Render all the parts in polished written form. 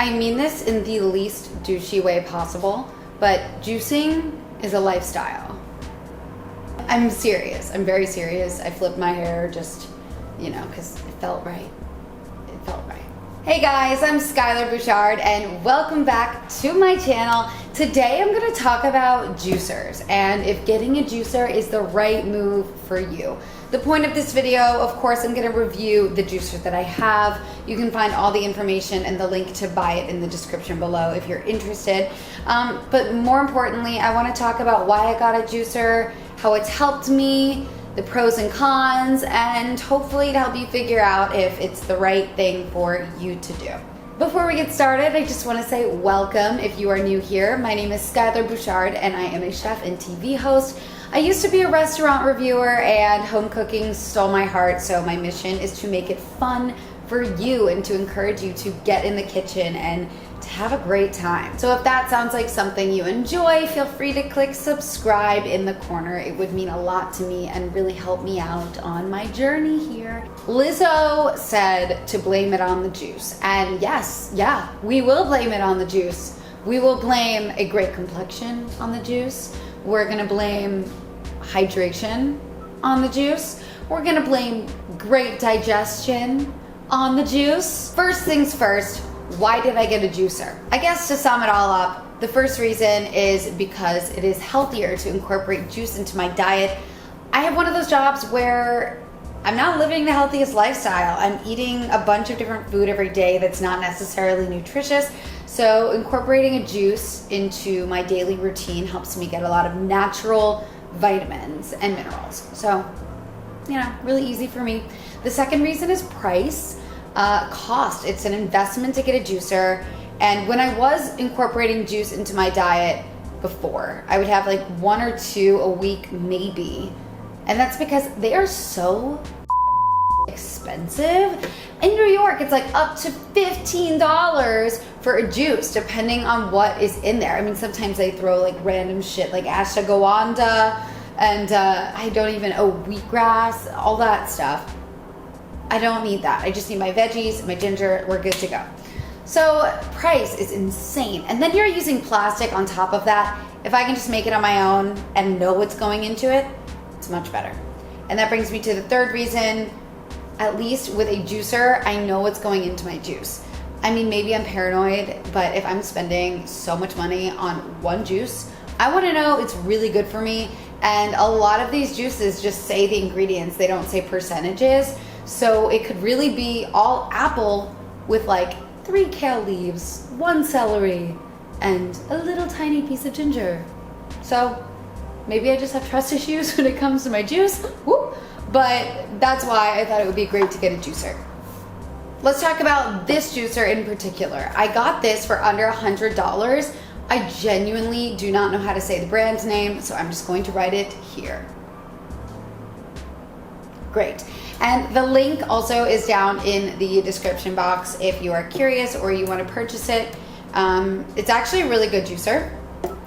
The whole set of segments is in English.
I mean this in the least douchey way possible, but juicing is a lifestyle. I'm serious. I'm very serious. I flipped my hair just, because it felt right. It felt right. Hey guys, I'm Skyler Bouchard and welcome back to my channel. Today I'm going to talk about juicers and if getting a juicer is the right move for you. The point of this video, of course, I'm going to review the juicer that I have. You can find all the information and the link to buy it in the description below if you're interested. But more importantly, I want to talk about why I got a juicer, how it's helped me, the pros and cons, and hopefully to help you figure out if it's the right thing for you to do. Before we get started, I just want to say welcome if you are new here. My name is Skyler Bouchard and I am a chef and TV host. I used to be a restaurant reviewer and home cooking stole my heart, so my mission is to make it fun for you and to encourage you to get in the kitchen and to have a great time. So if that sounds like something you enjoy, feel free to click subscribe in the corner. It would mean a lot to me and really help me out on my journey here. Lizzo said to blame it on the juice. And yes, we will blame it on the juice. We will blame a great complexion on the juice. We're gonna blame hydration on the juice. We're gonna blame great digestion on the juice. First things first, why did I get a juicer? I guess to sum it all up, the first reason is because it is healthier to incorporate juice into my diet. I have one of those jobs where I'm not living the healthiest lifestyle. I'm eating a bunch of different food every day that's not necessarily nutritious. So incorporating a juice into my daily routine helps me get a lot of natural vitamins and minerals. So, really easy for me. The second reason is price, cost. It's an investment to get a juicer. And when I was incorporating juice into my diet before, I would have like 1 or 2 a week maybe. And that's because they are so expensive. In New York, it's like up to $15 for a juice, depending on what is in there. I mean, sometimes they throw like random shit like ashwagandha and wheatgrass, all that stuff. I don't need that. I just need my veggies, my ginger, we're good to go. So price is insane. And then you're using plastic on top of that. If I can just make it on my own and know what's going into it, it's much better. And that brings me to the third reason. At least with a juicer, I know what's going into my juice. I mean, maybe I'm paranoid, but if I'm spending so much money on one juice, I want to know it's really good for me. And a lot of these juices just say the ingredients. They don't say percentages. So it could really be all apple with like 3 kale leaves, 1 celery, and a little tiny piece of ginger. So maybe I just have trust issues when it comes to my juice. Whoop. But that's why I thought it would be great to get a juicer. Let's talk about this juicer in particular. I got this for under $100. I genuinely do not know how to say the brand name, so I'm just going to write it here. Great. And the link also is down in the description box if you are curious or you want to purchase it. It's actually a really good juicer,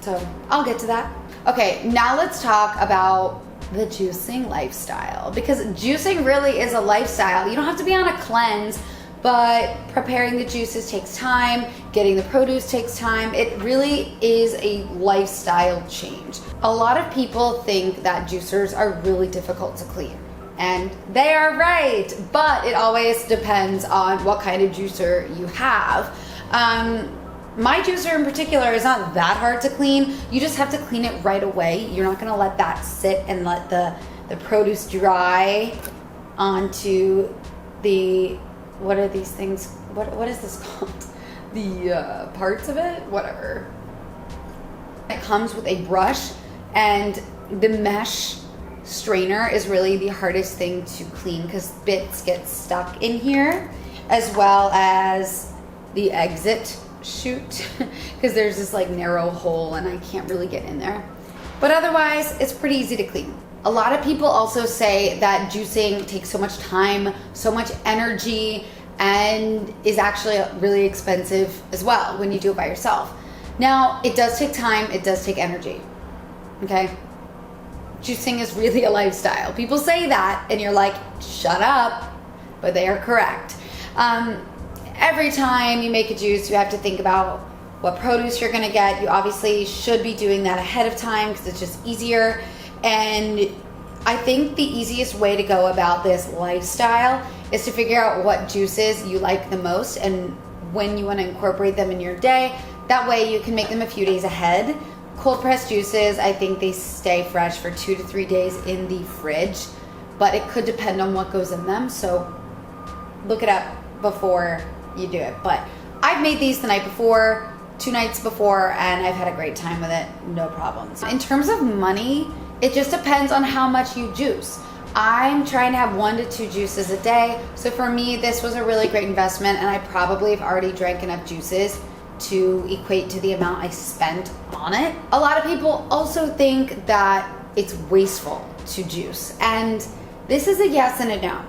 so I'll get to that. Okay, now let's talk about the juicing lifestyle, because juicing really is a lifestyle. You don't have to be on a cleanse, but preparing the juices takes time, getting the produce takes time. It really is a lifestyle change. A lot of people think that juicers are really difficult to clean, and they are right, but it always depends on what kind of juicer you have. My juicer in particular is not that hard to clean. You just have to clean it right away. You're not gonna let that sit and let the produce dry onto the, what are these things? What is this called? The parts of it? Whatever. It comes with a brush, and the mesh strainer is really the hardest thing to clean because bits get stuck in here, as well as the exit chute, because there's this like narrow hole and I can't really get in there. But otherwise, it's pretty easy to clean. A lot of people also say that juicing takes so much time, so much energy, and is actually really expensive as well when you do it by yourself. Now, it does take time, it does take energy, okay? Juicing is really a lifestyle. People say that and you're like, shut up, but they are correct. every time you make a juice, you have to think about what produce you're gonna get. You obviously should be doing that ahead of time because it's just easier. And I think the easiest way to go about this lifestyle is to figure out what juices you like the most and when you want to incorporate them in your day. That way you can make them a few days ahead. Cold pressed juices, I think they stay fresh for 2 to 3 days in the fridge, but it could depend on what goes in them. So look it up before you do it. But I've made these the night before, 2 nights before, and I've had a great time with it, no problems. In terms of money, it just depends on how much you juice. I'm trying to have 1 to 2 juices a day. So for me, this was a really great investment, and I probably have already drank enough juices to equate to the amount I spent on it. A lot of people also think that it's wasteful to juice, and this is a yes and a no.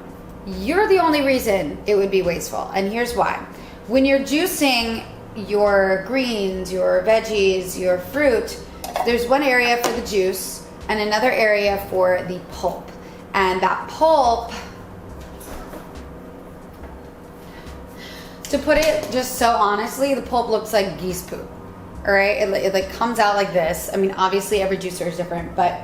You're the only reason it would be wasteful, and here's why. When you're juicing your greens, your veggies, your fruit, there's one area for the juice and another area for the pulp. And that pulp, to put it just so honestly, the pulp looks like geese poop. All right, it like comes out like this. I mean, obviously every juicer is different, but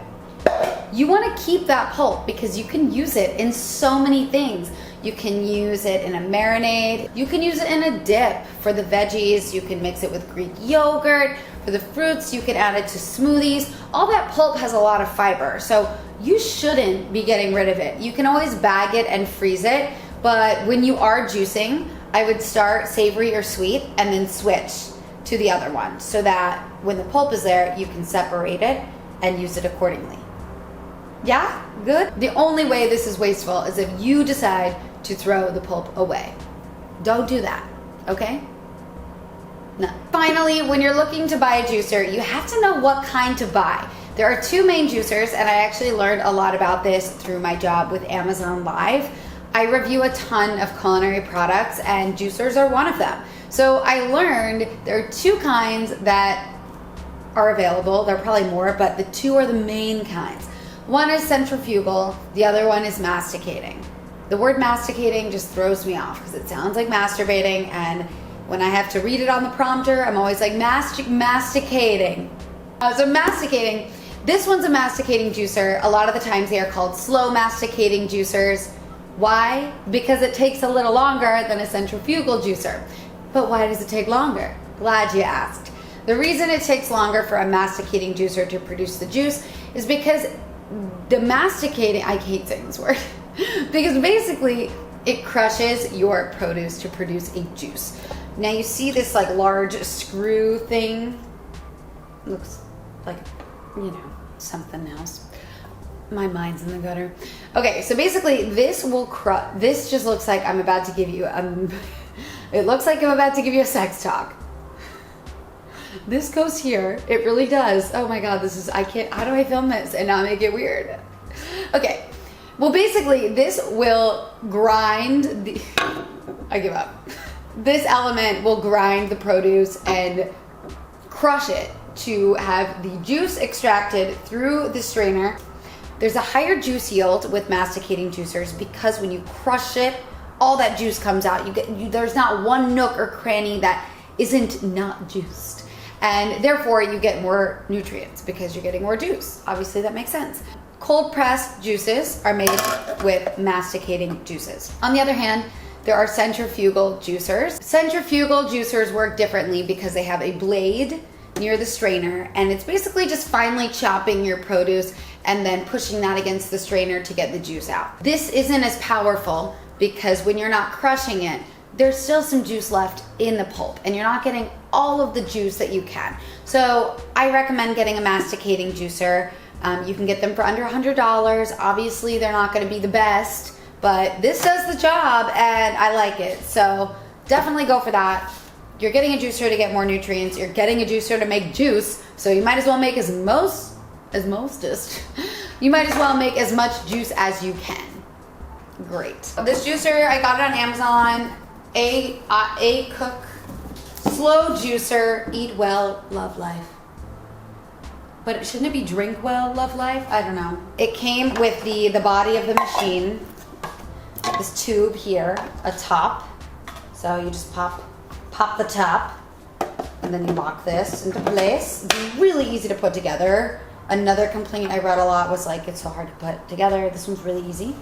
you want to keep that pulp because you can use it in so many things. You can use it in a marinade. You can use it in a dip for the veggies. You can mix it with Greek yogurt. For the fruits, you can add it to smoothies. All that pulp has a lot of fiber, so you shouldn't be getting rid of it. You can always bag it and freeze it, but when you are juicing, I would start savory or sweet and then switch to the other one so that when the pulp is there, you can separate it and use it accordingly. Yeah, good? The only way this is wasteful is if you decide to throw the pulp away. Don't do that, okay? No. Finally, when you're looking to buy a juicer, you have to know what kind to buy. There are 2 main juicers, and I actually learned a lot about this through my job with Amazon Live. I review a ton of culinary products, and juicers are one of them. So I learned there are 2 kinds that are available. There are probably more, but the 2 are the main kinds. One is centrifugal, the other one is masticating. The word masticating just throws me off because it sounds like masturbating, and when I have to read it on the prompter, I'm always like masticating. So masticating, this one's a masticating juicer. A lot of the times they are called slow masticating juicers. Why? Because it takes a little longer than a centrifugal juicer. But why does it take longer? Glad you asked. The reason it takes longer for a masticating juicer to produce the juice is because the masticating, I hate saying this word, because basically it crushes your produce to produce a juice. Now you see this like large screw thing? Looks like, you know, something else. My mind's in the gutter. Okay, so basically this will this just looks like I'm about to give you it looks like I'm about to give you a sex talk. This goes here. It really does. Oh my God, this is, I can't, how do I film this and not make it weird? Okay, well basically this will grind the, I give up. This element will grind the produce and crush it to have the juice extracted through the strainer. There's a higher juice yield with masticating juicers because when you crush it, all that juice comes out. There's not one nook or cranny that isn't not juiced. And therefore you get more nutrients because you're getting more juice. Obviously that makes sense. Cold pressed juices are made with masticating juices. On the other hand, there are centrifugal juicers. Centrifugal juicers work differently because they have a blade near the strainer, and it's basically just finely chopping your produce and then pushing that against the strainer to get the juice out. This isn't as powerful because when you're not crushing it, there's still some juice left in the pulp and you're not getting all of the juice that you can. So I recommend getting a masticating juicer. You can get them for under $100. Obviously they're not gonna be the best, but this does the job and I like it. So definitely go for that. You're getting a juicer to get more nutrients. You're getting a juicer to make juice. So you might as well make you might as well make as much juice as you can. Great. This juicer, I got it on Amazon. AICOOK slow juicer. Eat well, love life. But shouldn't it be drink well, love life? I don't know. It came with the body of the machine. This tube here, a top. So you just pop the top, and then you lock this into place. It's really easy to put together. Another complaint I read a lot was like, it's so hard to put together. This one's really easy.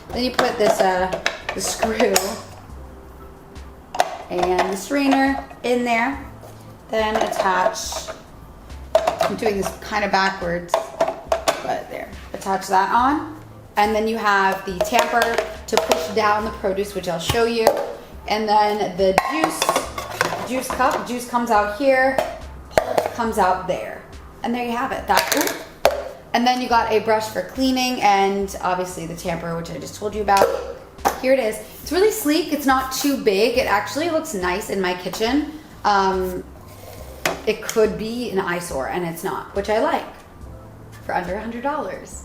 Then you put this the screw and the strainer in there. Then attach, I'm doing this kind of backwards, but there. Attach that on. And then you have the tamper to push down the produce, which I'll show you. And then the juice cup, juice comes out here, pulp comes out there. And there you have it. And then you got a brush for cleaning and obviously the tamper, which I just told you about. Here it is. It's really sleek. It's not too big. It actually looks nice in my kitchen. It could be an eyesore and it's not, which I like for under $100.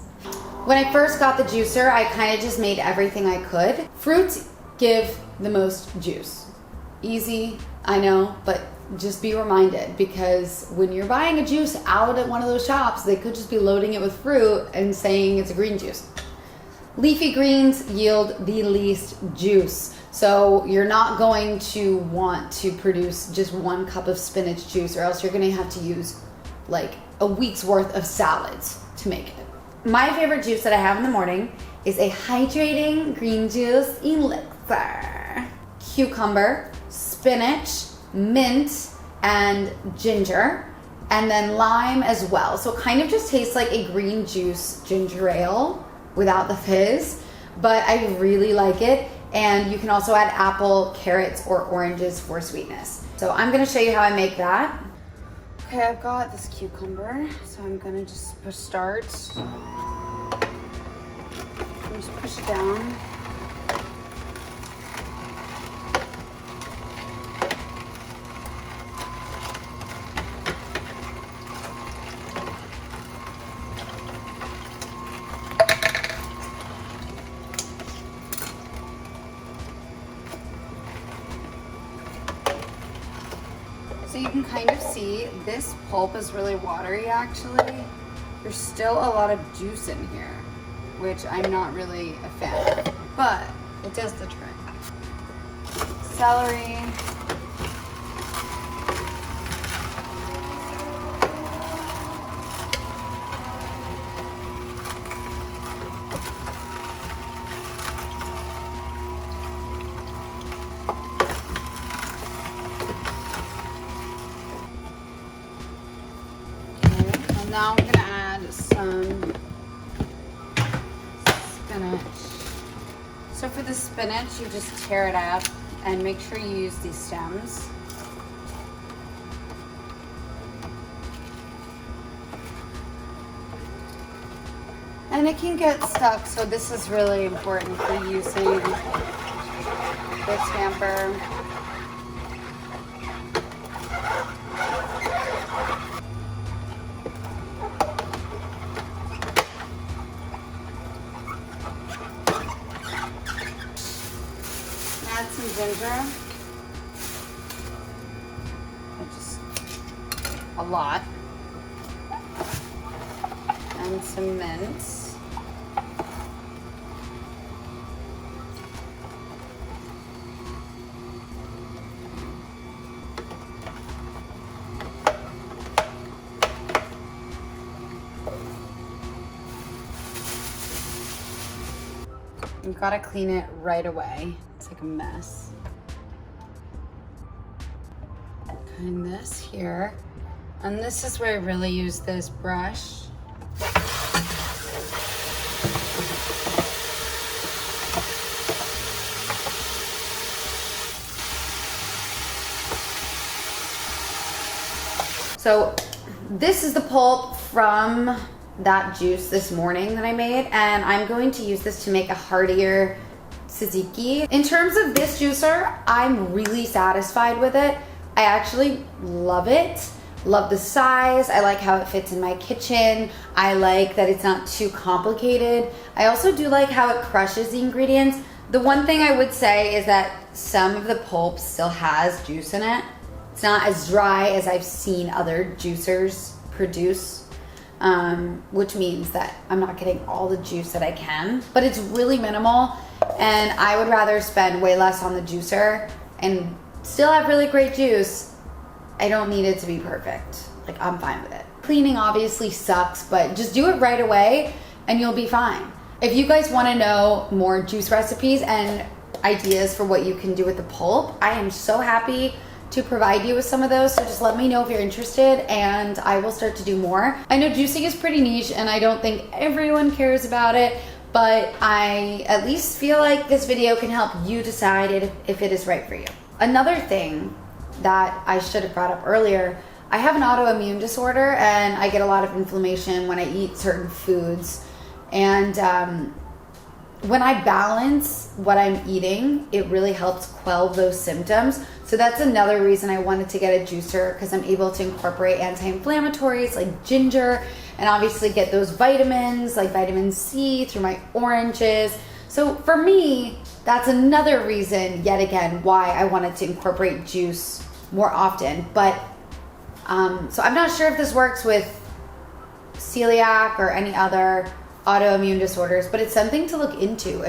When I first got the juicer, I kind of just made everything I could. Fruits give the most juice. Easy, I know, but just be reminded, because when you're buying a juice out at one of those shops, they could just be loading it with fruit and saying it's a green juice. Leafy greens yield the least juice. So you're not going to want to produce just 1 cup of spinach juice, or else you're gonna have to use like a week's worth of salads to make it. My favorite juice that I have in the morning is a hydrating green juice elixir. Cucumber, spinach, mint, and ginger, and then lime as well. So it kind of just tastes like a green juice ginger ale without the fizz, but I really like it. And you can also add apple, carrots, or oranges for sweetness. So I'm gonna show you how I make that. Okay, I've got this cucumber, so I'm gonna just start. Just push it down. So you can kind of see this pulp is really watery actually. There's still a lot of juice in here, which I'm not really a fan of, but it does the trick. Celery. Now I'm going to add some spinach. So for the spinach, you just tear it up and make sure you use these stems. And it can get stuck, so this is really important for using the tamper. Add some ginger, just a lot, and some mint. You've got to clean it right away. It's like a mess. And this here. And this is where I really use this brush. So this is the pulp from that juice this morning that I made, and I'm going to use this to make a heartier tzatziki. In terms of this juicer, I'm really satisfied with it. I actually love it. Love the size. I like how it fits in my kitchen. I like that it's not too complicated. I also do like how it crushes the ingredients. The one thing I would say is that some of the pulp still has juice in it. It's not as dry as I've seen other juicers produce. Which means that I'm not getting all the juice that I can, but it's really minimal, and I would rather spend way less on the juicer and still have really great juice, I don't need it to be perfect. Like, I'm fine with it. Cleaning obviously sucks, but just do it right away and you'll be fine. If you guys want to know more juice recipes and ideas for what you can do with the pulp, I am so happy to provide you with some of those. So just let me know if you're interested and I will start to do more. I know juicing is pretty niche and I don't think everyone cares about it, but I at least feel like this video can help you decide if it is right for you. Another thing that I should have brought up earlier, I have an autoimmune disorder and I get a lot of inflammation when I eat certain foods. And when I balance what I'm eating, it really helps quell those symptoms. So that's another reason I wanted to get a juicer, because I'm able to incorporate anti-inflammatories like ginger and obviously get those vitamins like vitamin C through my oranges. So for me, that's another reason, yet again, why I wanted to incorporate juice more often. But so I'm not sure if this works with celiac or any other autoimmune disorders, but it's something to look into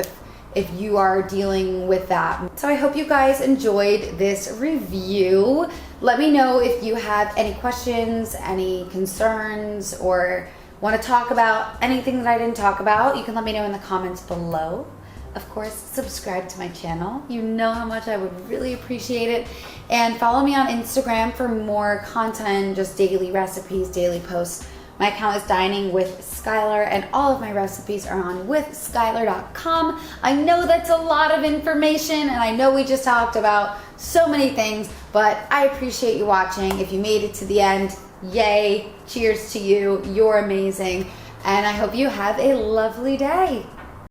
if you are dealing with that. So I hope you guys enjoyed this review. Let me know if you have any questions, any concerns, or want to talk about anything that I didn't talk about. You can let me know in the comments below. Of course, subscribe to my channel. You know how much I would really appreciate it. And follow me on Instagram for more content, just daily recipes, daily posts. My account is Dining with Skyler, and all of my recipes are on withskyler.com. I know that's a lot of information, and I know we just talked about so many things, but I appreciate you watching. If you made it to the end, yay, cheers to you. You're amazing, and I hope you have a lovely day.